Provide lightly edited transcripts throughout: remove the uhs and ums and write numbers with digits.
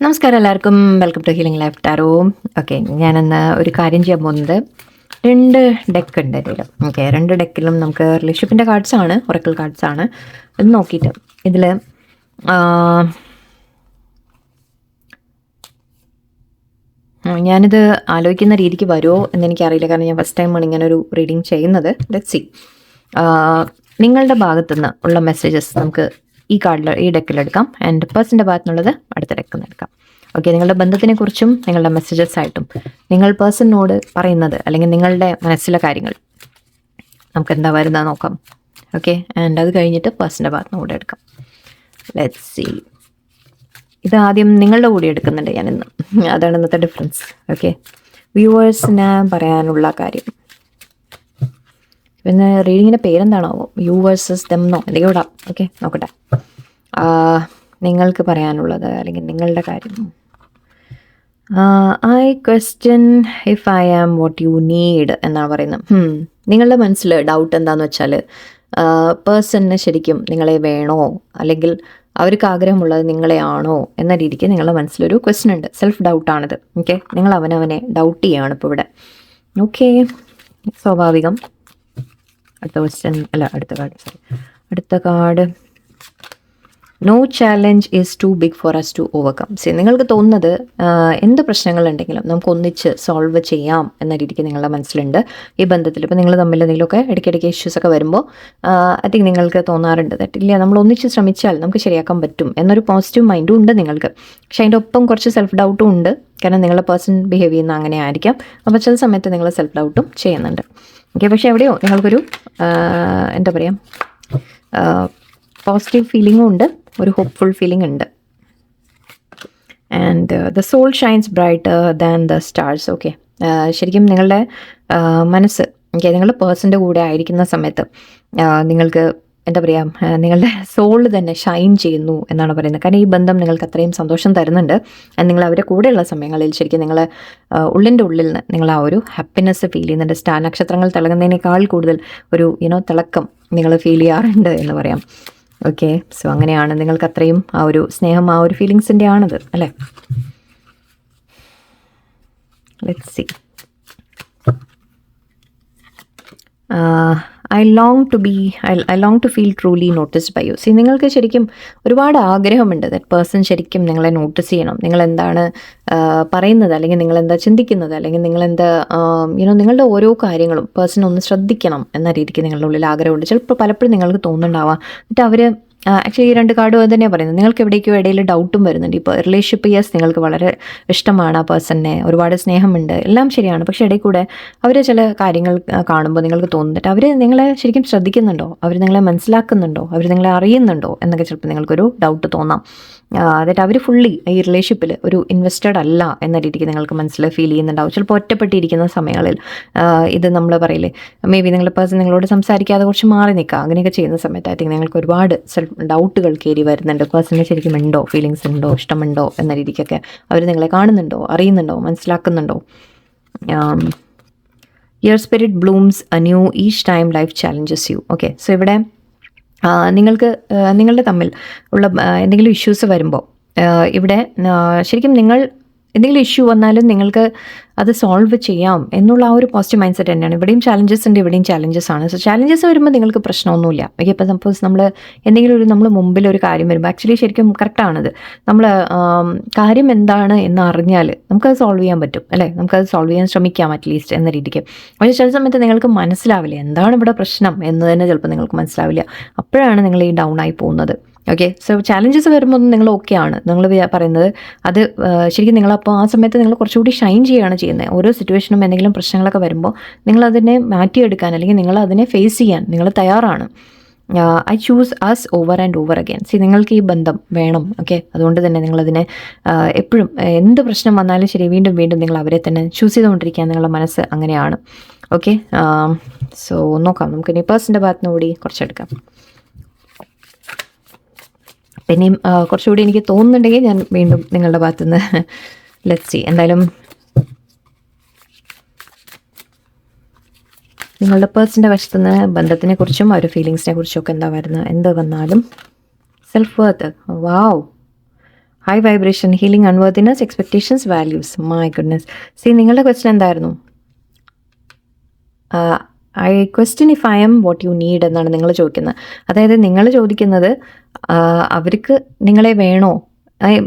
നമസ്കാരം എല്ലാവർക്കും, welcome to healing life tarot. Okay, ഞാനെന്ന് ഒരു കാര്യം ചെയ്യാൻ പോകുന്നത് 2 ഡെക്ക് ഉണ്ട് ഇതിൽ. ഓക്കെ, 2 ഡെക്കിലും നമുക്ക് റിലേഷൻഷിപ്പിൻ്റെ കാർഡ്സാണ്, ഒറക്കിൾ കാർഡ്സാണ്. അത് നോക്കിയിട്ട് ഇതിൽ ഞാനിത് ആലോചിക്കുന്ന രീതിക്ക് വരുമോ എന്നെനിക്കറിയില്ല, കാരണം ഞാൻ ഫസ്റ്റ് ടൈമാണ് ഇങ്ങനെ ഒരു റീഡിങ് ചെയ്യുന്നത്. Let's C. നിങ്ങളുടെ ഭാഗത്തുനിന്ന് ഉള്ള മെസ്സേജസ് നമുക്ക് ഈ ഡെക്കിലെടുക്കാം, ആൻഡ് പേഴ്സൻ്റെ ഭാഗത്തുനിന്നുള്ളത് അടുത്ത ഡെക്കിൽ നിന്ന് എടുക്കാം. ഓക്കെ, നിങ്ങളുടെ ബന്ധത്തിനെക്കുറിച്ചും നിങ്ങളുടെ മെസ്സേജസ് ആയിട്ടും നിങ്ങൾ പേഴ്സണിനോട് പറയുന്നത് അല്ലെങ്കിൽ നിങ്ങളുടെ മനസ്സിലെ കാര്യങ്ങൾ നമുക്ക് എന്താ വരുന്നത് നോക്കാം. ഓക്കെ, ആൻഡ് അത് കഴിഞ്ഞിട്ട് പേഴ്സൻ്റെ ഭാഗത്തുനിന്ന് കൂടെ എടുക്കാം. Let's C. ഇത് ആദ്യം നിങ്ങളുടെ കൂടി എടുക്കുന്നുണ്ട് ഞാനിന്ന്, അതാണ് ഇന്നത്തെ ഡിഫറൻസ്. ഓക്കെ, വ്യൂവേഴ്സിന് പറയാനുള്ള കാര്യം. പിന്നെ റീഡിങ്ങിൻ്റെ പേരെന്താണാവോ, യു വേഴ്സസ് ദം എന്നോ എന്തെങ്കിലും ഇടാം. ഓക്കെ, നോക്കട്ടെ. നിങ്ങൾക്ക് പറയാനുള്ളത് അല്ലെങ്കിൽ നിങ്ങളുടെ കാര്യം. I question if I am what you need എന്നാണ് പറയുന്നത്. നിങ്ങളുടെ മനസ്സിൽ ഡൗട്ട് എന്താണെന്ന് വെച്ചാൽ, പേഴ്സണിന് ശരിക്കും നിങ്ങളെ വേണോ, അല്ലെങ്കിൽ അവർക്ക് ആഗ്രഹമുള്ളത് നിങ്ങളെയാണോ എന്ന രീതിക്ക് നിങ്ങളുടെ മനസ്സിലൊരു ക്വസ്റ്റ്യൻ ഉണ്ട്. സെൽഫ് ഡൗട്ടാണിത്. ഓക്കെ, നിങ്ങൾ അവനവനെ ഡൗട്ട് ചെയ്യുകയാണ് ഇപ്പോൾ ഇവിടെ. ഓക്കെ, സ്വാഭാവികം. അടുത്ത ക്വസ്റ്റ്യൻ അല്ല, അടുത്ത card no challenge is too big for us to overcome. നിങ്ങൾക്ക് തോന്നുന്നത് എന്ത് പ്രശ്നങ്ങളുണ്ടെങ്കിലും നമുക്ക് ഒന്നിച്ച് സോൾവ് ചെയ്യാം എന്ന രീതിക്ക് നിങ്ങളുടെ മനസ്സിലുണ്ട് ഈ ബന്ധത്തിൽ. ഇപ്പോൾ നിങ്ങൾ തമ്മിൽ എന്തെങ്കിലുമൊക്കെ ഇടയ്ക്കിടയ്ക്ക് ഇഷ്യൂസൊക്കെ വരുമ്പോൾ ഐ തിങ്ക് നിങ്ങൾക്ക് തോന്നാറുണ്ട് ദാറ്റ് നമ്മൾ ഒന്നിച്ച് ശ്രമിച്ചാൽ നമുക്ക് ശരിയാക്കാൻ പറ്റും എന്നൊരു പോസിറ്റീവ് മൈൻഡും ഉണ്ട് നിങ്ങൾക്ക്. പക്ഷേ അതിൻ്റെ ഒപ്പം കുറച്ച് സെൽഫ് ഡൗട്ടും ഉണ്ട്, കാരണം നിങ്ങളുടെ പേഴ്സൺ ബിഹേവ് ചെയ്യുന്ന അങ്ങനെ ആയിരിക്കാം. അപ്പോൾ ചില സമയത്ത് നിങ്ങൾ സെൽഫ് ഡൗട്ടും ചെയ്യുന്നുണ്ട്. ഓക്കെ, പക്ഷേ എവിടെയോ നിങ്ങൾക്കൊരു എന്താ പറയുക, പോസിറ്റീവ് ഫീലിംഗും ഉണ്ട്, ഒരു ഹോപ്പ്ഫുൾ ഫീലിംഗ് ഉണ്ട്. And the soul shines brighter than the stars. Okay, ശരിക്കും നിങ്ങളുടെ മനസ്സ്, ഓക്കെ, നിങ്ങളുടെ പേഴ്സൻ്റെ കൂടെ ആയിരിക്കുന്ന സമയത്ത് നിങ്ങൾക്ക് എന്താ പറയുക, നിങ്ങളുടെ സോൾ തന്നെ ഷൈൻ ചെയ്യുന്നു എന്നാണ് പറയുന്നത്. കാരണം ഈ ബന്ധം നിങ്ങൾക്ക് അത്രയും സന്തോഷം തരുന്നുണ്ട്. നിങ്ങൾ അവരുടെ കൂടെയുള്ള സമയങ്ങളിൽ ശരിക്കും നിങ്ങൾ ഉള്ളിൻ്റെ ഉള്ളിൽ നിന്ന് നിങ്ങൾ ആ ഒരു ഹാപ്പിനെസ് ഫീൽ ചെയ്യുന്നുണ്ട്. സ്റ്റാർ നക്ഷത്രങ്ങൾ തിളങ്ങുന്നതിനേക്കാൾ കൂടുതൽ ഒരു തിളക്കം നിങ്ങൾ ഫീൽ ചെയ്യാറുണ്ട് എന്ന് പറയാം. ഓക്കെ, സോ അങ്ങനെയാണ് നിങ്ങൾക്ക് അത്രയും ആ ഒരു സ്നേഹം, ആ ഒരു ഫീലിങ്സിൻ്റെ ആണത് അല്ലേ. Let's see. I long to feel truly noticed by you. നിങ്ങൾക്ക് ശരിക്കും ഒരുപാട് ആഗ്രഹമുണ്ട് ദാറ്റ് പേഴ്സൺ ശരിക്കും നിങ്ങളെ നോട്ടീസ് ചെയ്യണം. നിങ്ങളെന്താണ് പറയുന്നത്, അല്ലെങ്കിൽ നിങ്ങളെന്താ ചിന്തിക്കുന്നത്, അല്ലെങ്കിൽ നിങ്ങളെന്താ നിങ്ങളുടെ ഓരോ കാര്യങ്ങളും പേഴ്സൺ ഒന്ന് ശ്രദ്ധിക്കണം എന്ന രീതിക്ക് നിങ്ങളുടെ ഉള്ളിൽ ആഗ്രഹമുണ്ട്. ചിലപ്പോൾ പലപ്പോഴും നിങ്ങൾക്ക് തോന്നുന്നുണ്ടാവാം എന്നിട്ട് അവർ ആക്ച്വലി ഈ 2 കാർഡും അത് തന്നെയാണ് പറയുന്നത്. നിങ്ങൾക്ക് എവിടേക്കോ ഇടയിൽ ഡൗട്ടും വരുന്നുണ്ട്. ഇപ്പോൾ റിലേഷൻഷിപ്പ്, യെസ്, നിങ്ങൾക്ക് വളരെ ഇഷ്ടമാണ് ആ പേഴ്സണിനെ, ഒരുപാട് സ്നേഹമുണ്ട്, എല്ലാം ശരിയാണ്. പക്ഷേ ഇടയിൽ കൂടെ അവർ ചില കാര്യങ്ങൾ കാണുമ്പോൾ നിങ്ങൾക്ക് തോന്നുന്നുണ്ട് അവർ നിങ്ങളെ ശരിക്കും ശ്രദ്ധിക്കുന്നുണ്ടോ, അവർ നിങ്ങളെ മനസ്സിലാക്കുന്നുണ്ടോ, അവർ നിങ്ങളെ അറിയുന്നുണ്ടോ എന്നൊക്കെ ചിലപ്പോൾ നിങ്ങൾക്കൊരു ഡൗട്ട് തോന്നാം. അതായത് അവർ ഫുള്ളി ഈ റിലേഷൻഷിപ്പിൽ ഒരു ഇൻവെസ്റ്റഡ് അല്ല എന്ന രീതിക്ക് നിങ്ങൾക്ക് മനസ്സിൽ ഫീൽ ചെയ്യുന്നുണ്ടാവും. ചിലപ്പോൾ ഒറ്റപ്പെട്ടിരിക്കുന്ന സമയങ്ങളിൽ ഇത് നമ്മൾ പറയില്ലേ, മേ ബി നിങ്ങളുടെ പേഴ്സൺ നിങ്ങളോട് സംസാരിക്കാതെ കുറച്ച് മാറി നിൽക്കുക, അങ്ങനെയൊക്കെ ചെയ്യുന്ന സമയത്ത് ഐ തിങ്ക് നിങ്ങൾക്ക് ഒരുപാട് സെൽഫ് ഡൗട്ടുകൾ കയറി വരുന്നുണ്ട്. പേഴ്സണിന് ശരിക്കും ഉണ്ടോ, ഫീലിങ്സ് ഉണ്ടോ, ഇഷ്ടമുണ്ടോ എന്ന രീതിക്കൊക്കെ അവർ നിങ്ങളെ കാണുന്നുണ്ടോ, അറിയുന്നുണ്ടോ, മനസ്സിലാക്കുന്നുണ്ടോ. Your spirit blooms anew each time life challenges you. Okay, so ഇവിടെ നിങ്ങളുടെ തമ്മിൽ ഉള്ള എന്തെങ്കിലും ഇഷ്യൂസ് വരുമ്പോൾ ഇവിടെ ശരിക്കും നിങ്ങൾ എന്തെങ്കിലും ഇഷ്യൂ വന്നാലും നിങ്ങൾക്ക് അത് സോൾവ് ചെയ്യാം എന്നുള്ള ആ ഒരു പോസിറ്റീവ് മൈൻഡ് സെറ്റ് തന്നെയാണ്. ഇവിടെയും ചാലഞ്ചസ് ഉണ്ട്, ഇവിടെയും ചാലഞ്ചസ് ആണ്. സോ ചാലഞ്ചസ് വരുമ്പോൾ നിങ്ങൾക്ക് പ്രശ്നമൊന്നുമില്ല. ഓക്കെ, ഇപ്പോൾ സപ്പോസ് നമ്മൾ മുമ്പിൽ ഒരു കാര്യം വരുമ്പോൾ ആക്ച്വലി ശരിക്കും കറക്റ്റാണിത്. നമ്മൾ കാര്യം എന്താണ് എന്ന് അറിഞ്ഞാൽ നമുക്കത് സോൾവ് ചെയ്യാൻ പറ്റും അല്ലേ, നമുക്കത് സോൾവ് ചെയ്യാൻ ശ്രമിക്കാം അറ്റ്ലീസ്റ്റ് എന്ന രീതിക്ക്. പക്ഷേ ചില സമയത്ത് നിങ്ങൾക്ക് മനസ്സിലാവില്ല എന്താണ് ഇവിടെ പ്രശ്നം എന്ന് തന്നെ ചിലപ്പോൾ നിങ്ങൾക്ക് മനസ്സിലാവില്ല. അപ്പോഴാണ് നിങ്ങൾ ഈ ഡൗൺ ആയി പോകുന്നത്. ഓക്കെ, സോ ചാലഞ്ചസ് വരുമ്പോൾ നിങ്ങൾ ഓക്കെ ആണ്, നിങ്ങൾ പറയുന്നത് അത് ശരിക്കും നിങ്ങളപ്പോൾ ആ സമയത്ത് നിങ്ങൾ കുറച്ചുകൂടി ഷൈൻ ചെയ്യുകയാണ് ചെയ്യുന്നത്. ഓരോ സിറ്റുവേഷനും എന്തെങ്കിലും പ്രശ്നങ്ങളൊക്കെ വരുമ്പോൾ നിങ്ങളതിനെ മാറ്റിയെടുക്കാൻ അല്ലെങ്കിൽ നിങ്ങളതിനെ ഫേസ് ചെയ്യാൻ നിങ്ങൾ തയ്യാറാണ്. I choose us over and over again. നിങ്ങൾക്ക് ഈ ബന്ധം വേണം. ഓക്കെ, അതുകൊണ്ട് തന്നെ നിങ്ങളതിനെ എപ്പോഴും എന്ത് പ്രശ്നം വന്നാലും ശരി വീണ്ടും വീണ്ടും നിങ്ങൾ അവരെ തന്നെ ചൂസ് ചെയ്തുകൊണ്ടിരിക്കാൻ നിങ്ങളുടെ മനസ്സ് അങ്ങനെയാണ്. ഓക്കെ, സോ നോക്കാം, നമുക്ക് ഇനി പേഴ്സൻ്റെ ഭാഗത്തുനിന്ന് കൂടി കുറച്ചെടുക്കാം. പിന്നെയും കുറച്ചുകൂടി എനിക്ക് തോന്നുന്നുണ്ടെങ്കിൽ ഞാൻ വീണ്ടും നിങ്ങളുടെ ഭാഗത്തുനിന്ന് ലെറ്റ്സ് സീ. എന്തായാലും നിങ്ങളുടെ പേഴ്സൻ്റെ വശത്തു നിന്ന് ബന്ധത്തിനെ കുറിച്ചും ആ ഒരു ഫീലിങ്സിനെ കുറിച്ചും ഒക്കെ എന്താ വരുന്നത്, എന്ത് വന്നാലും self worth, wow, high vibration, healing, unworthiness, expectations, values. My goodness. C, നിങ്ങളുടെ ക്വസ്റ്റ്യൻ എന്തായിരുന്നു? I question if I M what you need എന്നാണ് നിങ്ങൾ ചോദിക്കുന്നത്. അതായത് നിങ്ങൾ ചോദിക്കുന്നത് അവർക്ക് നിങ്ങളെ വേണോ?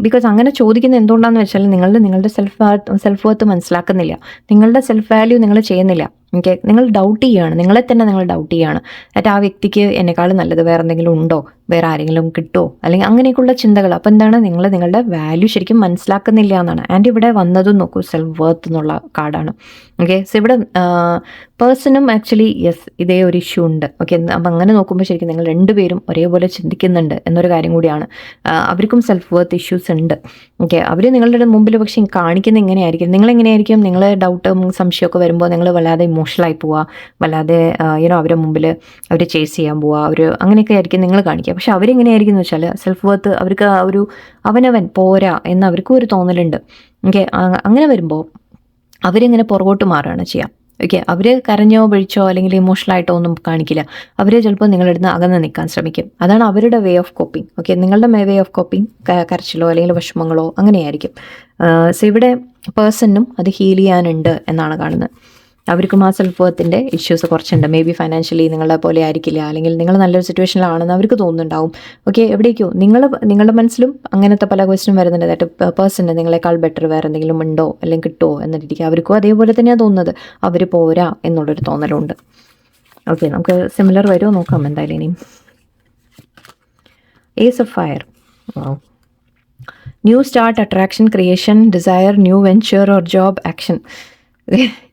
ബിക്കോസ് അങ്ങനെ ചോദിക്കുന്നത് എന്തുകൊണ്ടാണെന്ന് വെച്ചാൽ നിങ്ങളുടെ സെൽഫ് വർത്ത് മനസ്സിലാക്കുന്നില്ല, നിങ്ങളുടെ സെൽഫ് വാല്യൂ നിങ്ങൾ ചെയ്യുന്നില്ല. ഓക്കെ, നിങ്ങൾ ഡൗട്ട് ചെയ്യുകയാണ്, നിങ്ങളെ തന്നെ നിങ്ങൾ ഡൗട്ട് ചെയ്യുകയാണ്. എന്നിട്ട് ആ വ്യക്തിക്ക് എന്നെക്കാളും നല്ലത് വേറെ എന്തെങ്കിലും ഉണ്ടോ, വേറെ ആരെങ്കിലും കിട്ടുമോ, അല്ലെങ്കിൽ അങ്ങനെയൊക്കെയുള്ള ചിന്തകൾ. അപ്പോൾ എന്താണ്, നിങ്ങളുടെ വാല്യൂ ശരിക്കും മനസ്സിലാക്കുന്നില്ല എന്നാണ്. ആൻഡ് ഇവിടെ വന്നതും നോക്കൂ, സെൽഫ് വർത്ത് എന്നുള്ള കാർഡാണ്. ഓക്കെ, സോ ഇവിടെ പേഴ്സണും ആക്ച്വലി യെസ് ഇതേ ഒരു ഇഷ്യൂ ഉണ്ട്. ഓക്കെ, അപ്പം അങ്ങനെ നോക്കുമ്പോൾ ശരിക്കും നിങ്ങൾ രണ്ടുപേരും ഒരേപോലെ ചിന്തിക്കുന്നുണ്ട് എന്നൊരു കാര്യം കൂടിയാണ്. അവർക്കും സെൽഫ് വർത്ത് ഇഷ്യൂസ് ഉണ്ട്. ഓക്കെ, അവർ നിങ്ങളുടെ മുമ്പിൽ പക്ഷേ കാണിക്കുന്നത് ഇങ്ങനെയായിരിക്കും. നിങ്ങളെങ്ങനെയായിരിക്കും, നിങ്ങളെ ഡൗട്ടും സംശയമൊക്കെ വരുമ്പോൾ നിങ്ങൾ വല്ലാതെ ഇമോഷണലായി പോവുക, വല്ലാതെ അവരുടെ മുമ്പിൽ അവർ ചേസ് ചെയ്യാൻ പോവുക, അവർ അങ്ങനെയൊക്കെ ആയിരിക്കും നിങ്ങൾ കാണിക്കുക. പക്ഷെ അവരെങ്ങനെയായിരിക്കും എന്ന് വെച്ചാൽ സെൽഫ് വർത്ത് അവർക്ക് ആ ഒരു അവനവൻ പോരാ എന്ന് അവർക്കും ഒരു തോന്നലുണ്ട്. ഓക്കെ, അങ്ങനെ വരുമ്പോൾ അവരിങ്ങനെ പുറകോട്ട് മാറുകയാണ് ചെയ്യുക. ഓക്കെ, അവർ കരഞ്ഞോ പഴിച്ചോ അല്ലെങ്കിൽ ഇമോഷണലായിട്ടോ ഒന്നും കാണിക്കില്ല. അവർ ചിലപ്പോൾ നിങ്ങളുടെ അടുത്ത് അകന്ന് നിൽക്കാൻ ശ്രമിക്കും. അതാണ് അവരുടെ വേ ഓഫ് കോപ്പിംഗ്. ഓക്കെ, നിങ്ങളുടെ വേ ഓഫ് കോപ്പിംഗ് കരച്ചിലോ അല്ലെങ്കിൽ വിഷമങ്ങളോ അങ്ങനെയായിരിക്കും. സോ ഇവിടെ പേഴ്സണിനും അത് ഹീൽ ചെയ്യാനുണ്ട് എന്നാണ് കാണുന്നത്. അവർക്കും ആ സെൽഫ് വർത്തിൻ്റെ ഇഷ്യൂസ് കുറച്ചുണ്ട്. മേ ബി ഫൈനാൻഷ്യലി നിങ്ങളെ പോലെ ആയിരിക്കില്ല, അല്ലെങ്കിൽ നിങ്ങൾ നല്ലൊരു സിറ്റുവേഷനിലാണെന്ന് അവർക്ക് തോന്നുന്നുണ്ടാവും. ഓക്കെ, എവിടേക്കോ നിങ്ങളുടെ മനസ്സിലും അങ്ങനത്തെ പല ക്വസ്റ്റ്യനും വരുന്നുണ്ട്. ദാറ്റ് പേഴ്സണ് നിങ്ങളെക്കാൾ ബെറ്റർ വേറെ എന്തെങ്കിലും ഉണ്ടോ അല്ലെങ്കിൽ കിട്ടുമോ എന്നിരിക്കും. അവർക്കും അതേപോലെ തന്നെയാണ് തോന്നുന്നത്, അവർ പോരാ എന്നുള്ളൊരു തോന്നലുണ്ട്. ഓക്കെ, നമുക്ക് സിമിലർ വരുമോ നോക്കാം എന്തായാലും ഇനിയും. Ace of fire, new start, attraction, creation, desire, new venture or job, action.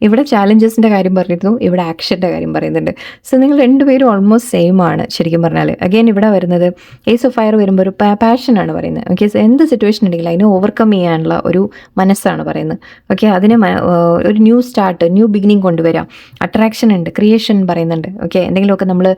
ഇവിടെ ചാലഞ്ചസിൻ്റെ കാര്യം പറഞ്ഞിരുന്നു, ഇവിടെ ആക്ഷൻ്റെ കാര്യം പറയുന്നുണ്ട്. സോ നിങ്ങൾ രണ്ടുപേരും ഓൾമോസ്റ്റ് സെയിം ആണ് ശരിക്കും പറഞ്ഞാൽ. അഗെയിൻ ഇവിടെ വരുന്നത് ഏസ് ഓഫ് ഫയർ വരുമ്പോൾ ഒരു പാഷനാണ് പറയുന്നത്. ഓക്കെ, എന്ത് സിറ്റുവേഷൻ ഉണ്ടെങ്കിലും അതിനെ ഓവർകം ചെയ്യാനുള്ള ഒരു മനസ്സാണ് പറയുന്നത്. ഓക്കെ, അതിനെ ഒരു ന്യൂ സ്റ്റാർട്ട്, ന്യൂ ബിഗിനിങ് കൊണ്ടുവരാം. അട്രാക്ഷൻ ഉണ്ട്, ക്രിയേഷൻ പറയുന്നുണ്ട്. ഓക്കെ, എന്തെങ്കിലുമൊക്കെ നമ്മൾ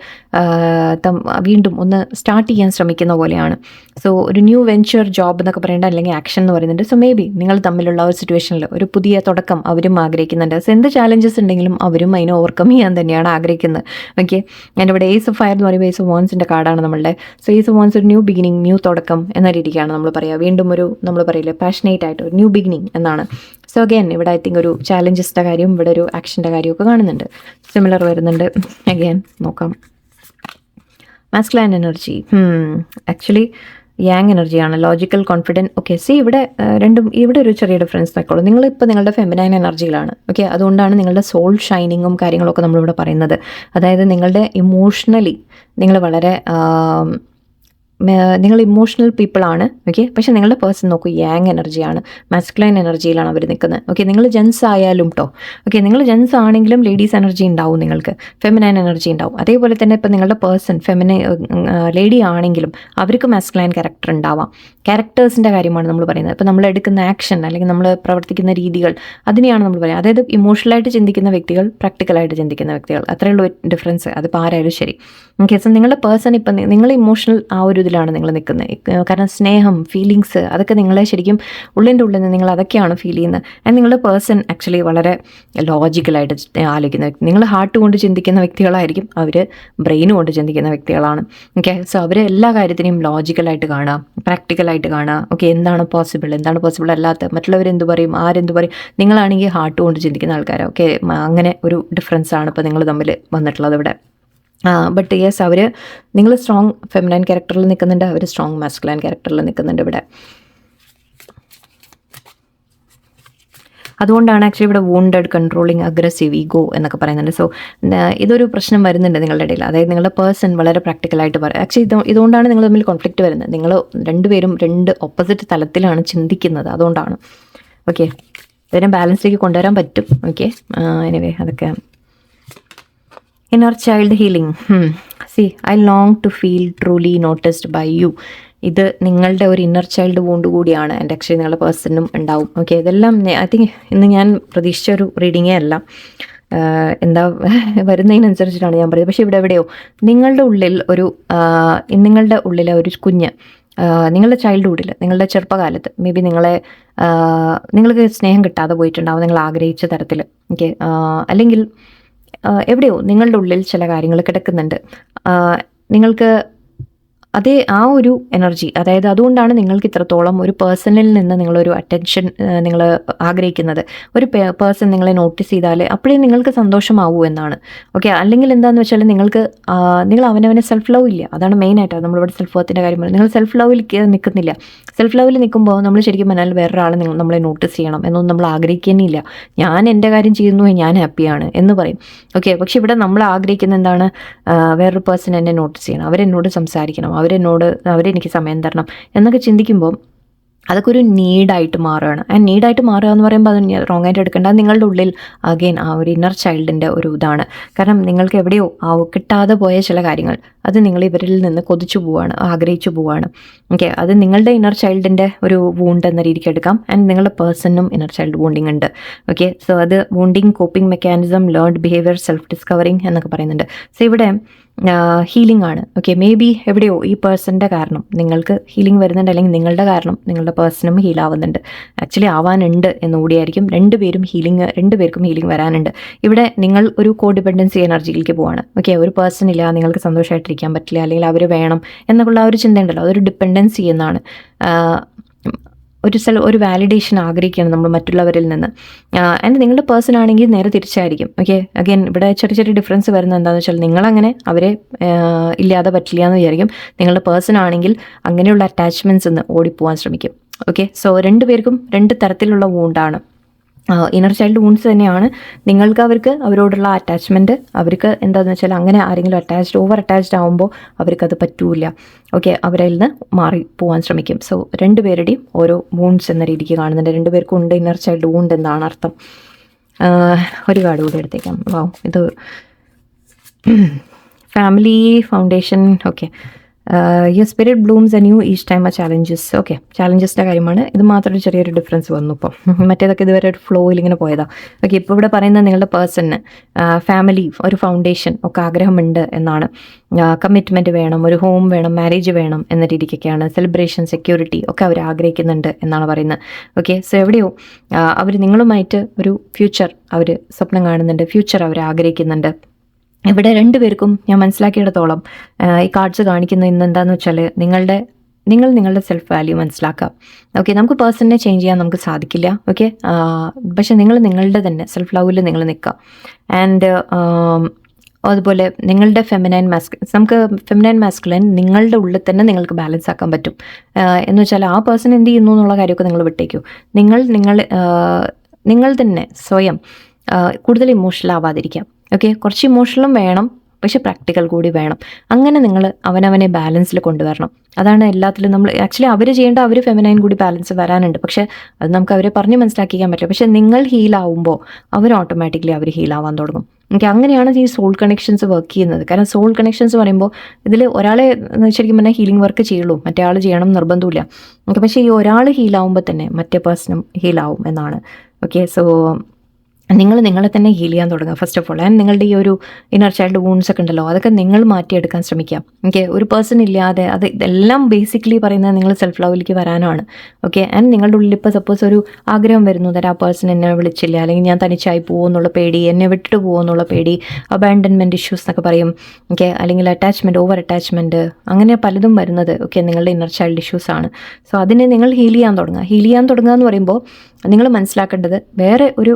വീണ്ടും ഒന്ന് സ്റ്റാർട്ട് ചെയ്യാൻ ശ്രമിക്കുന്ന പോലെയാണ്. സോ ഒരു ന്യൂ വെഞ്ചർ, ജോബ് എന്നൊക്കെ പറയേണ്ട, അല്ലെങ്കിൽ ആക്ഷൻ എന്ന് പറയുന്നുണ്ട്. സോ മേ ബി നിങ്ങൾ തമ്മിലുള്ള ഒരു സിറ്റുവേഷനിൽ ഒരു പുതിയ തുടക്കം അവരും ആഗ്രഹിക്കുന്നുണ്ട്. സോ എന്ത് ചാലഞ്ചസ് ഉണ്ടെങ്കിലും അവരും അതിനെ ഓവർകം ചെയ്യാൻ തന്നെയാണ് ആഗ്രഹിക്കുന്നത്. ഓക്കെ, ഞാൻ ഇവിടെ ഏസ് ഓഫ് ഫയർ എന്ന് പറയുമ്പോൾ ഏസ് ഓഫ് വോൺസിൻ്റെ കാർഡാണ് നമ്മളുടെ. സോ ഏസ് ഓഫ് വോൺസ് ഒരു ന്യൂ ബിഗിനിങ്, ന്യൂ തുടക്കം എന്ന രീതിക്കാണ് നമ്മൾ പറയുക. വീണ്ടും ഒരു നമ്മൾ പറയില്ലേ പാഷനേറ്റ് ആയിട്ട് ഒരു ന്യൂ ബിഗിനിങ് എന്നാണ്. സോ അഗെയിൻ ഇവിടെ ഐ തിങ്ക് ഒരു ചാലഞ്ചസിൻ്റെ കാര്യം, ഇവിടെ ഒരു ആക്ഷൻ്റെ കാര്യമൊക്കെ കാണുന്നുണ്ട്. സിമിലർ വരുന്നുണ്ട്. അഗെയിൻ നോക്കാം. മാസ്കുലൈൻ എനർജി ആക്ച്വലി യാങ് എനർജിയാണ്, ലോജിക്കൽ, കോൺഫിഡൻറ്റ്. ഓക്കെ, സി ഇവിടെ രണ്ടും ഇവിടെ ഒരു ചെറിയ ഡിഫറൻസ് നോക്കുള്ളൂ. നിങ്ങളിപ്പോൾ നിങ്ങളുടെ ഫെമിനൈൻ എനർജിയിലാണ്. ഓക്കെ, അതുകൊണ്ടാണ് നിങ്ങളുടെ സോൾ ഷൈനിങ്ങും കാര്യങ്ങളൊക്കെ നമ്മളിവിടെ പറയുന്നത്. അതായത് നിങ്ങളുടെ ഇമോഷണലി നിങ്ങൾ വളരെ നിങ്ങൾ ഇമോഷണൽ പീപ്പിളാണ്. ഓക്കെ, പക്ഷെ നിങ്ങളുടെ പേഴ്സൺ നോക്കൂ യാങ് എനർജിയാണ്, മാസ്കുലൈൻ എനർജിയിലാണ് അവർ നിൽക്കുന്നത്. ഓക്കെ, നിങ്ങൾ ജെൻസ് ആയാലും കേട്ടോ. ഓക്കെ, നിങ്ങൾ ജെൻസ് ആണെങ്കിലും ലേഡീസ് എനർജി ഉണ്ടാവും, നിങ്ങൾക്ക് ഫെമിനൈൻ എനർജി ഉണ്ടാവും. അതേപോലെ തന്നെ ഇപ്പോൾ നിങ്ങളുടെ പേഴ്സൺ ലേഡി ആണെങ്കിലും അവർക്ക് മാസ്കുലൈൻ ക്യാരക്ടർ ഉണ്ടാവാം. ക്യാരക്ടേഴ്സിൻ്റെ കാര്യമാണ് നമ്മൾ പറയുന്നത്. ഇപ്പോൾ നമ്മൾ എടുക്കുന്ന ആക്ഷൻ അല്ലെങ്കിൽ നമ്മൾ പ്രവർത്തിക്കുന്ന രീതികൾ, അതിനെയാണ് നമ്മൾ പറയുന്നത്. അതായത് ഇമോഷണലായിട്ട് ചിന്തിക്കുന്ന വ്യക്തികൾ, പ്രാക്ടിക്കലായിട്ട് ചിന്തിക്കുന്ന വ്യക്തികൾ, അത്രയുള്ള ഡിഫറൻസ്. അതിപ്പോൾ ആരായാലും ശരി. ഓക്കെ, സോ നിങ്ങളുടെ പേഴ്സൺ ഇപ്പം നിങ്ങൾ ഇമോഷണൽ ആ ഒരു ഇതിലാണ് നിങ്ങൾ നിൽക്കുന്നത്. കാരണം സ്നേഹം, ഫീലിങ്സ് അതൊക്കെ നിങ്ങളെ ശരിക്കും ഉള്ളിൻ്റെ ഉള്ളിൽ നിന്ന് നിങ്ങൾ അതൊക്കെയാണ് ഫീൽ ചെയ്യുന്നത്. ആൻഡ് നിങ്ങളുടെ പേഴ്സൺ ആക്ച്വലി വളരെ ലോജിക്കലായിട്ട് ആലോചിക്കുന്ന വ്യക്തി. നിങ്ങൾ ഹാർട്ട് കൊണ്ട് ചിന്തിക്കുന്ന വ്യക്തികളായിരിക്കും, അവർ ബ്രെയിൻ കൊണ്ട് ചിന്തിക്കുന്ന വ്യക്തികളാണ്. ഓക്കെ, സോ അവർ എല്ലാ കാര്യത്തിനെയും ലോജിക്കലായിട്ട് കാണുക, പ്രാക്ടിക്കലായിട്ട് കാണുക. ഓക്കെ, എന്താണ് പോസിബിൾ, എന്താണ് പോസിബിൾ അല്ലാത്ത, മറ്റുള്ളവരെന്ത് പറയും, ആരെന്ത് പറയും. നിങ്ങളാണെങ്കിൽ ഹാർട്ട് കൊണ്ട് ചിന്തിക്കുന്ന ആൾക്കാരാണ്. ഓക്കെ, അങ്ങനെ ഒരു ഡിഫറൻസാണ് ഇപ്പോൾ നിങ്ങൾ തമ്മിൽ വന്നിട്ടുള്ളത് ഇവിടെ. ബട്ട് യെസ്, അവർ നിങ്ങൾ സ്ട്രോങ് ഫെമിനൈൻ ക്യാരക്ടറിൽ നിൽക്കുന്നുണ്ട്, അവർ സ്ട്രോങ് മാസ്കുലൈൻ ക്യാരക്ടറിൽ നിൽക്കുന്നുണ്ട് ഇവിടെ. അതുകൊണ്ടാണ് ആക്ച്വലി ഇവിടെ വൂണ്ടഡ്, കൺട്രോളിങ്, അഗ്രസീവ്, ഈഗോ എന്നൊക്കെ പറയുന്നുണ്ട്. സോ ഇതൊരു പ്രശ്നം വരുന്നുണ്ട് നിങ്ങളുടെ ഇടയിൽ. അതായത് നിങ്ങളുടെ പേഴ്സൺ വളരെ പ്രാക്ടിക്കലായിട്ട് പറയും. ആക്ച്വലി ഇതുകൊണ്ടാണ് നിങ്ങൾ തമ്മിൽ കോൺഫ്ലിക്റ്റ് വരുന്നത്. നിങ്ങൾ രണ്ടുപേരും രണ്ട് ഓപ്പോസിറ്റ് തലത്തിലാണ് ചിന്തിക്കുന്നത്, അതുകൊണ്ടാണ്. ഓക്കെ, ഇതിനെ ബാലൻസിലേക്ക് കൊണ്ടുവരാൻ പറ്റും. ഓക്കെ, എനിവേ അതൊക്കെ. Inner child healing. See, I long to feel truly noticed by you. ഇത് നിങ്ങളുടെ ഒരു ഇന്നർ ചൈൽഡ് വോണ്ട് കൂടിയാണ്. എൻ്റെ ആക്ച്വലി നിങ്ങളുടെ പേഴ്സണും ഉണ്ടാവും. ഓക്കെ, ഇതെല്ലാം ഐ തിങ്ക് ഇന്ന് ഞാൻ പ്രതീക്ഷിച്ച ഒരു റീഡിങ്ങേ അല്ല. എന്താ വരുന്നതിനനുസരിച്ചിട്ടാണ് ഞാൻ പറയുന്നത്. പക്ഷേ ഇവിടെ എവിടെയോ നിങ്ങളുടെ ഉള്ളിലെ ഒരു കുഞ്ഞ്, നിങ്ങളുടെ ചൈൽഡ്ഹുഡിൽ, നിങ്ങളുടെ ചെറുപ്പകാലത്ത് മേ ബി നിങ്ങൾക്ക് സ്നേഹം കിട്ടാതെ പോയിട്ടുണ്ടാവും, നിങ്ങൾ ആഗ്രഹിച്ച തരത്തിൽ. ഓക്കെ, അല്ലെങ്കിൽ എവിടെയോ നിങ്ങളുടെ ഉള്ളിൽ ചില കാര്യങ്ങൾ കിടക്കുന്നുണ്ട്. നിങ്ങൾക്ക് അതേ ആ ഒരു എനർജി, അതായത് അതുകൊണ്ടാണ് നിങ്ങൾക്ക് ഇത്രത്തോളം ഒരു പേഴ്സണിൽ നിന്ന് നിങ്ങളൊരു അറ്റൻഷൻ നിങ്ങൾ ആഗ്രഹിക്കുന്നത്. ഒരു പേഴ്സൺ നിങ്ങളെ നോട്ടീസ് ചെയ്താൽ അപ്പോഴേ നിങ്ങൾക്ക് സന്തോഷമാവൂ എന്നാണ്. ഓക്കെ, അല്ലെങ്കിൽ എന്താണെന്ന് വെച്ചാൽ നിങ്ങൾ അവനവനെ സെൽഫ് ലവ് ഇല്ല. അതാണ് മെയിനായിട്ട് നമ്മളിവിടെ സെൽഫ് വർത്തിൻ്റെ കാര്യം പറയുന്നത്. നിങ്ങൾ സെൽഫ് ലവിൽ നിൽക്കുന്നില്ല. സെൽഫ് ലവിൽ നിൽക്കുമ്പോൾ നമ്മൾ ശരിക്കും പറഞ്ഞാൽ വേറൊരാൾ നമ്മളെ നോട്ടീസ് ചെയ്യണം എന്നൊന്നും നമ്മൾ ആഗ്രഹിക്കുന്നില്ല. ഞാൻ എൻ്റെ കാര്യം ചെയ്യുന്നു, ഞാൻ ഹാപ്പിയാണ് എന്ന് പറയും. ഓക്കെ, പക്ഷെ ഇവിടെ നമ്മൾ ആഗ്രഹിക്കുന്ന എന്താണ്? വേറൊരു പേഴ്സൺ എന്നെ നോട്ടീസ് ചെയ്യണം, അവരെന്നോട് സംസാരിക്കണം, അവരെനിക്ക് സമയം തരണം എന്നൊക്കെ ചിന്തിക്കുമ്പോൾ അതൊക്കെ ഒരു നീഡായിട്ട് മാറുകയാണ്. ആൻഡ് നീഡായിട്ട് മാറുക എന്ന് പറയുമ്പോൾ അത് റോങ് ആയിട്ട് എടുക്കേണ്ട. നിങ്ങളുടെ ഉള്ളിൽ അഗെയിൻ ആ ഒരു ഇന്നർ ചൈൽഡിൻ്റെ ഒരു ഇതാണ്. കാരണം നിങ്ങൾക്ക് എവിടെയോ കിട്ടാതെ പോയ ചില കാര്യങ്ങൾ അത് നിങ്ങൾ ഇവരിൽ നിന്ന് കൊതിച്ചു പോവാണ്, ആഗ്രഹിച്ചു പോവാണ്. ഓക്കെ, അത് നിങ്ങളുടെ ഇന്നർ ചൈൽഡിൻ്റെ ഒരു വൂണ്ട് എന്ന രീതിക്ക് എടുക്കാം. ആൻഡ് നിങ്ങളുടെ പേഴ്സണും ഇന്നർ ചൈൽഡ് വൂണ്ടിങ് ഉണ്ട്. ഓക്കെ, സോ അത് വൂണ്ടിങ്, coping mechanism, learned behaviour, self discovering എന്നൊക്കെ പറയുന്നുണ്ട്. സോ ഇവിടെ ഹീലിംഗ് ആണ്. ഓക്കെ, മേ ബി എവിടെയോ ഈ പേഴ്സൻ്റെ കാരണം നിങ്ങൾക്ക് ഹീലിംഗ് വരുന്നുണ്ട്, അല്ലെങ്കിൽ നിങ്ങളുടെ കാരണം നിങ്ങളുടെ പേഴ്സണും ഹീലാവുന്നുണ്ട്. ആക്ച്വലി ആവാനുണ്ട് എന്നുകൂടിയായിരിക്കും. രണ്ടുപേർക്കും ഹീലിംഗ് വരാനുണ്ട്. ഇവിടെ നിങ്ങൾ ഒരു കോഡിപെൻഡൻസി എനർജിയിലേക്ക് പോവാണ്. ഓക്കെ, ഒരു പേഴ്സൺ ഇല്ല, നിങ്ങൾക്ക് സന്തോഷമായിട്ടിരിക്കാൻ പറ്റില്ല, അല്ലെങ്കിൽ അവർ വേണം എന്നൊക്കെയുള്ള ആ ഒരു ചിന്തയുണ്ടല്ലോ, അതൊരു ഡിപ്പെൻഡൻസി എന്നാണ്. ഒരു വാലിഡേഷൻ ആഗ്രഹിക്കുകയാണ് നമ്മൾ മറ്റുള്ളവരിൽ നിന്ന്. ആൻഡ് നിങ്ങളുടെ പേഴ്സൺ ആണെങ്കിൽ നേരെ തിരിച്ചായിരിക്കും. ഓക്കെ, അഗൈൻ ഇവിടെ ചെറിയ ഡിഫറൻസ് വരുന്നത് എന്താണെന്ന് വെച്ചാൽ നിങ്ങളങ്ങനെ അവരെ ഇല്ലാതെ പറ്റില്ല എന്ന് വിചാരിക്കും. നിങ്ങളുടെ പേഴ്സൺ ആണെങ്കിൽ അങ്ങനെയുള്ള അറ്റാച്ച്മെൻറ്റ്സ് നിന്ന് ഓടിപ്പോകാൻ ശ്രമിക്കും. ഓക്കെ, സോ രണ്ടുപേർക്കും രണ്ട് തരത്തിലുള്ള വൂണ്ടാണ്. ഇന്നർ ചൈൽഡ് വൂൺസ് തന്നെയാണ്. അവർക്ക് അവരോടുള്ള അറ്റാച്ച്മെൻറ്റ് അവർക്ക് എന്താണെന്ന് വെച്ചാൽ അങ്ങനെ ആരെങ്കിലും ഓവർ അറ്റാച്ച്ഡ് ആകുമ്പോൾ അവർക്കത് പറ്റൂല. ഓക്കെ, അവരിൽ നിന്ന് മാറി പോകാൻ ശ്രമിക്കും. സോ രണ്ടുപേരുടെയും ഓരോ വൂൺസ് എന്ന രീതിക്ക് കാണുന്നുണ്ട്. രണ്ടുപേർക്കും ഉണ്ട് ഇന്നർ ചൈൽഡ് വൂണ്ട് എന്നാണ് അർത്ഥം. ഒരു കാർഡ് കൂടി എടുത്തേക്കാം. ഇത് family foundation. Okay, your spirit blooms new each time challenges. Okay, ചാലഞ്ചസിൻ്റെ കാര്യമാണ്. ഇത് മാത്രം ചെറിയൊരു ഡിഫറൻസ് വന്നു. ഇപ്പോൾ മറ്റേതൊക്കെ ഇതുവരെ ഒരു ഫ്ലോയിൽ ഇങ്ങനെ പോയതാണ്. ഓക്കെ, ഇപ്പോൾ ഇവിടെ പറയുന്നത് നിങ്ങളുടെ പേഴ്സണിന് ഫാമിലി, ഒരു ഫൗണ്ടേഷൻ ഒക്കെ ആഗ്രഹമുണ്ട് എന്നാണ്. കമ്മിറ്റ്മെൻറ്റ് വേണം, ഒരു ഹോം വേണം, മാരേജ് വേണം എന്ന രീതിക്കൊക്കെയാണ്. സെലിബ്രേഷൻ, സെക്യൂരിറ്റി ഒക്കെ അവർ ആഗ്രഹിക്കുന്നുണ്ട് എന്നാണ് പറയുന്നത്. ഓക്കെ, സോ എവിടെയോ അവർ നിങ്ങളുമായിട്ട് ഒരു ഫ്യൂച്ചർ അവർ സ്വപ്നം കാണുന്നുണ്ട്, ഫ്യൂച്ചർ അവർ ആഗ്രഹിക്കുന്നുണ്ട്. ഇവിടെ രണ്ടുപേർക്കും ഞാൻ മനസ്സിലാക്കിയിടത്തോളം ഈ കാർഡ്സ് കാണിക്കുന്ന ഇന്ന് എന്താണെന്ന് വെച്ചാൽ നിങ്ങളുടെ സെൽഫ് വാല്യൂ മനസ്സിലാക്കാം. ഓക്കെ, നമുക്ക് പേഴ്സണിനെ ചേഞ്ച് ചെയ്യാൻ നമുക്ക് സാധിക്കില്ല. ഓക്കെ, പക്ഷെ നിങ്ങളുടെ തന്നെ സെൽഫ് ലവിൽ നിങ്ങൾ നിൽക്കുക. ആൻഡ് അതുപോലെ നിങ്ങളുടെ നമുക്ക് ഫെമിനൈൻ മാസ്കുലൈൻ നിങ്ങളുടെ ഉള്ളിൽ തന്നെ നിങ്ങൾക്ക് ബാലൻസ് ആക്കാൻ പറ്റും. എന്ന് വെച്ചാൽ ആ പേഴ്സൺ എന്ത് ചെയ്യുന്നു എന്നുള്ള കാര്യമൊക്കെ നിങ്ങൾ വിട്ടേക്കൂ. നിങ്ങൾ തന്നെ സ്വയം കൂടുതൽ ഇമോഷണൽ ആവാതിരിക്കാം. ഓക്കെ, കുറച്ച് ഇമോഷണലും വേണം, പക്ഷെ പ്രാക്ടിക്കൽ കൂടി വേണം. അങ്ങനെ നിങ്ങൾ അവനവനെ ബാലൻസിൽ കൊണ്ടുവരണം. അതാണ് എല്ലാത്തിലും നമ്മൾ ആക്ച്വലി അവർ ചെയ്യേണ്ട, അവർ ഫെമിനൈൻ കൂടി ബാലൻസ് വരാനുണ്ട്. പക്ഷേ അത് നമുക്ക് അവരെ പറഞ്ഞ് മനസ്സിലാക്കിക്കാൻ പറ്റില്ല. പക്ഷേ നിങ്ങൾ ഹീലാവുമ്പോൾ അവർ ഓട്ടോമാറ്റിക്കലി അവർ ഹീലാവാൻ തുടങ്ങും. ഓക്കെ, അങ്ങനെയാണ് ഈ സോൾ കണക്ഷൻസ് വർക്ക് ചെയ്യുന്നത്. കാരണം സോൾ കണക്ഷൻസ് പറയുമ്പോൾ ഇതിൽ ഒരാളെ ശരിക്കും പറഞ്ഞാൽ ഹീലിംഗ് വർക്ക് ചെയ്യുള്ളൂ, മറ്റേ ആൾ ചെയ്യണം നിർബന്ധമില്ല. ഓക്കെ, പക്ഷേ ഈ ഒരാൾ ഹീലാവുമ്പോൾ തന്നെ മറ്റേ പേഴ്സണും ഹീലാവും എന്നാണ്. ഓക്കെ, സോ നിങ്ങളെ തന്നെ ഹീൽ ചെയ്യാൻ തുടങ്ങുക ഫസ്റ്റ് ഓഫ് ഓൾ. ആൻഡ് നിങ്ങളുടെ ഈ ഒരു ഇന്നർ ചൈൽഡ് വൂൺസ് ഒക്കെ ഉണ്ടല്ലോ, അതൊക്കെ നിങ്ങൾ മാറ്റിയെടുക്കാൻ ശ്രമിക്കാം. ഓക്കെ, ഒരു പേഴ്സൺ ഇല്ലാതെ ഇതെല്ലാം ബേസിക്കലി പറയുന്നത് നിങ്ങൾ സെൽഫ് ലവിലേക്ക് വരാനാണ്. ഓക്കെ, ആൻഡ് നിങ്ങളുടെ ഉള്ളിൽ ഇപ്പോൾ സപ്പോസ് ഒരു ആഗ്രഹം വരുന്നു, ആ പേഴ്സൺ എന്നെ വിളിച്ചില്ല, അല്ലെങ്കിൽ ഞാൻ തനിച്ചായി പോകുമെന്നുള്ള പേടി, എന്നെ വിട്ടിട്ട് പോകുമെന്നുള്ള പേടി, അബാൻഡൻമെൻറ്റ് ഇഷ്യൂസ് എന്നൊക്കെ പറയും. ഓക്കെ, അല്ലെങ്കിൽ ഓവർ അറ്റാച്ച്മെൻറ്റ്, അങ്ങനെ പലതും വരുന്നത് ഓക്കെ നിങ്ങളുടെ ഇന്നർ ചൈൽഡ് ഇഷ്യൂസ് ആണ്. സോ അതിനെ നിങ്ങൾ ഹീൽ ചെയ്യാൻ തുടങ്ങുക എന്ന് പറയുമ്പോൾ നിങ്ങൾ മനസ്സിലാക്കേണ്ടത് വേറെ ഒരു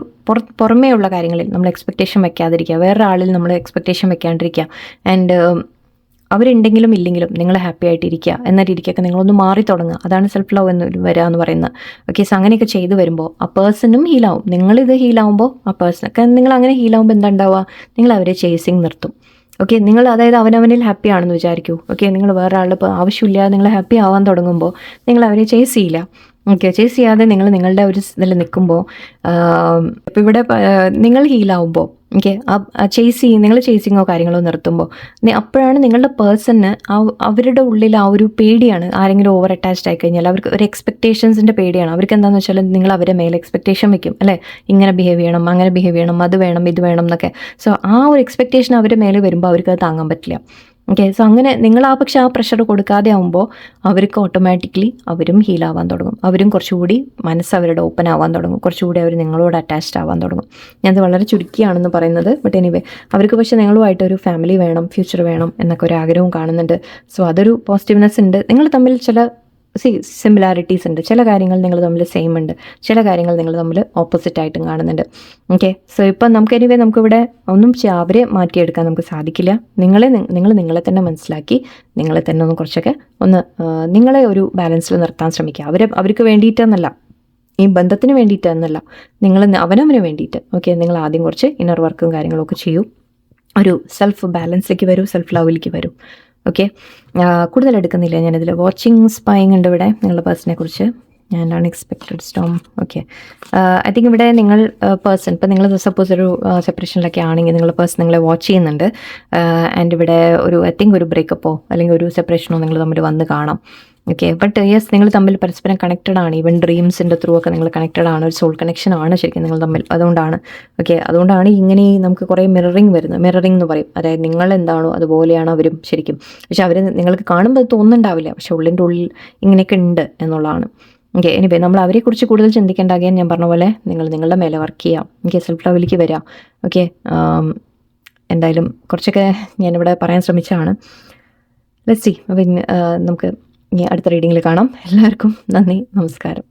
പുറമേ ഉള്ള കാര്യങ്ങളിൽ നമ്മൾ എക്സ്പെക്റ്റേഷൻ വെക്കാതിരിക്കുക, വേറെ ആളിൽ നമ്മൾ എക്സ്പെക്റ്റേഷൻ വെക്കാണ്ടിരിക്കുക. ആൻഡ് അവരുണ്ടെങ്കിലും ഇല്ലെങ്കിലും നിങ്ങൾ ഹാപ്പി ആയിട്ടിരിക്കുക എന്ന രീതിക്കൊക്കെ നിങ്ങളൊന്ന് മാറി തുടങ്ങുക. അതാണ് സെൽഫ് ലവ് വരിക എന്ന് പറയുന്നത്. ഓക്കെ, സോ അങ്ങനെയൊക്കെ ചെയ്തു വരുമ്പോൾ ആ പേഴ്സണും ഹീലാവും. നിങ്ങളിത് ഹീലാവുമ്പോൾ ആ പേഴ്സണൊക്കെ നിങ്ങൾ അങ്ങനെ ഹീലാവുമ്പോൾ എന്താ ഉണ്ടാവുക? നിങ്ങൾ അവരെ ചേസിങ് നിർത്തും. ഓക്കെ, നിങ്ങൾ അതായത് അവനവനിൽ ഹാപ്പി ആണെന്ന് വിചാരിക്കൂ. ഓക്കെ, നിങ്ങൾ വേറെ ആളുടെ ഇപ്പോൾ ആവശ്യമില്ലാതെ നിങ്ങൾ ഹാപ്പി ആവാൻ തുടങ്ങുമ്പോൾ നിങ്ങൾ അവരെ ചേസ് ചെയ്യില്ല. ഓക്കെ, ചേസ് ചെയ്യാതെ നിങ്ങളുടെ ഒരു ഇതിൽ നിൽക്കുമ്പോൾ ഇപ്പോൾ ഇവിടെ നിങ്ങൾ ഹീലാവുമ്പോൾ ഓക്കെ നിങ്ങൾ ചേസിങ്ങോ കാര്യങ്ങളോ നിർത്തുമ്പോൾ അപ്പോഴാണ് നിങ്ങളുടെ പേഴ്സണിന് അവരുടെ ഉള്ളിൽ ആ ഒരു പേടിയാണ്. ആരെങ്കിലും ഓവർ അറ്റാച്ച്ഡ് ആയി കഴിഞ്ഞാൽ അവർക്ക് ഒരു എക്സ്പെക്റ്റേഷൻസിൻ്റെ പേടിയാണ്. അവർക്ക് എന്താണെന്ന് വെച്ചാൽ നിങ്ങൾ അവരെ മേലെ എക്സ്പെക്റ്റേഷൻ വെക്കും അല്ലേ, ഇങ്ങനെ ബിഹേവ് ചെയ്യണം, അങ്ങനെ ബിഹേവ് ചെയ്യണം, അത് വേണം, ഇത് വേണം എന്നൊക്കെ. സോ ആ ഒരു എക്സ്പെക്റ്റേഷൻ അവരുടെ മേലെ വരുമ്പോൾ അവർക്ക് അത് താങ്ങാൻ പറ്റില്ല. ഓക്കെ. സോ അങ്ങനെ നിങ്ങൾ പക്ഷെ ആ പ്രഷർ കൊടുക്കാതെ ആകുമ്പോൾ അവർക്ക് ഓട്ടോമാറ്റിക്കലി അവരും ഹീലാവാൻ തുടങ്ങും. അവരും കുറച്ചുകൂടി മനസ്സ് അവരുടെ ഓപ്പൺ ആവാൻ തുടങ്ങും. കുറച്ചുകൂടി അവർ നിങ്ങളോട് അറ്റാച്ച്ഡ് ആവാൻ തുടങ്ങും. ഞാനത് വളരെ ചുരുക്കിയാണെന്ന് പറയുന്നത്. ബട്ട് എനിവേ അവർക്ക് പക്ഷേ നിങ്ങളുമായിട്ടൊരു ഫാമിലി വേണം, ഫ്യൂച്ചർ വേണം എന്നൊക്കെ ഒരു ആഗ്രഹവും കാണുന്നുണ്ട്. സോ അതൊരു പോസിറ്റീവ്നെസ് ഉണ്ട്. നിങ്ങൾ തമ്മിൽ ചില സിമിലാരിറ്റീസ് ഉണ്ട്. ചില കാര്യങ്ങൾ നിങ്ങൾ തമ്മിൽ സെയിം ഉണ്ട്, ചില കാര്യങ്ങൾ നിങ്ങൾ തമ്മിൽ ഓപ്പോസിറ്റ് ആയിട്ടും കാണുന്നുണ്ട്. ഓക്കെ. സോ ഇപ്പം നമുക്ക് എനിവേ നമുക്കിവിടെ ഒന്നും അവരെ മാറ്റിയെടുക്കാൻ നമുക്ക് സാധിക്കില്ല. നിങ്ങൾ നിങ്ങളെ തന്നെ മനസ്സിലാക്കി നിങ്ങളെ തന്നെ ഒന്ന് കുറച്ചൊക്കെ ഒന്ന് നിങ്ങളെ ഒരു ബാലൻസിൽ നിർത്താൻ ശ്രമിക്കുക. അവർക്ക് വേണ്ടിയിട്ടെന്നല്ല, ഈ ബന്ധത്തിന് വേണ്ടിയിട്ടെന്നല്ല, നിങ്ങൾ അവനവന് വേണ്ടിയിട്ട്. ഓക്കെ. നിങ്ങൾ ആദ്യം കുറച്ച് ഇന്നർ വർക്കും കാര്യങ്ങളൊക്കെ ചെയ്യൂ. ഒരു സെൽഫ് ബാലൻസിലേക്ക് വരൂ, സെൽഫ് ലവിലേക്ക് വരൂ. ഓക്കെ. കൂടുതൽ എടുക്കുന്നില്ല ഞാനിതിൽ. വാച്ചിങ് സ്പൈങ് ഉണ്ട് ഇവിടെ നിങ്ങളുടെ പേഴ്സണെ കുറിച്ച്. And unexpected Storm. Okay. I think ഇവിടെ നിങ്ങൾ പേഴ്സൺ, ഇപ്പം നിങ്ങൾ സപ്പോസ് ഒരു സെപ്പറേഷനിലൊക്കെ ആണെങ്കിൽ നിങ്ങളുടെ പേഴ്സൺ നിങ്ങളെ വാച്ച് ചെയ്യുന്നുണ്ട്. ആൻഡ് ഇവിടെ ഐ തിങ്ക് ഒരു ബ്രേക്കപ്പോ അല്ലെങ്കിൽ ഒരു സെപ്പറേഷനോ നിങ്ങൾ തമ്മിൽ വന്ന് കാണാം. ഓക്കെ. ബട്ട് യെസ്, നിങ്ങൾ തമ്മിൽ പരസ്പരം കണക്റ്റഡ് ആണ്. ഈവൻ ഡ്രീംസിൻ്റെ ത്രൂ ഒക്കെ നിങ്ങൾ കണക്റ്റഡ് ആണ്. ഒരു സോൾ കണക്ഷൻ ആണ് ശരിക്കും നിങ്ങൾ തമ്മിൽ. അതുകൊണ്ടാണ്. ഓക്കെ. അതുകൊണ്ടാണ് ഇങ്ങനെ നമുക്ക് കുറേ മിററിങ് വരുന്നത്. മിററിങ് എന്ന് പറയും. അതായത് നിങ്ങൾ എന്താണോ അതുപോലെയാണ് അവരും ശരിക്കും. പക്ഷെ അവർ നിങ്ങൾക്ക് കാണുമ്പോൾ അത് തോന്നുന്നുണ്ടാവില്ല, പക്ഷെ ഉള്ളിൻ്റെ ഉള്ളിൽ ഇങ്ങനെയൊക്കെ ഉണ്ട് എന്നുള്ളതാണ്. ഓക്കെ. എനിവേ നമ്മൾ അവരെക്കുറിച്ച് കൂടുതൽ ചിന്തിക്കേണ്ടാകിയാൻ ഞാൻ പറഞ്ഞ പോലെ നിങ്ങൾ നിങ്ങളുടെ മേലെ വർക്ക് ചെയ്യാം. ഓക്കെ. സെൽഫ് ലവിലേക്ക് വരാം. ഓക്കെ. എന്തായാലും കുറച്ചൊക്കെ ഞാനിവിടെ പറയാൻ ശ്രമിച്ചതാണ്. Let's see. അപ്പം നമുക്ക് ഇനി അടുത്ത റീഡിങ്ങിൽ കാണാം. എല്ലാവർക്കും നന്ദി, നമസ്കാരം.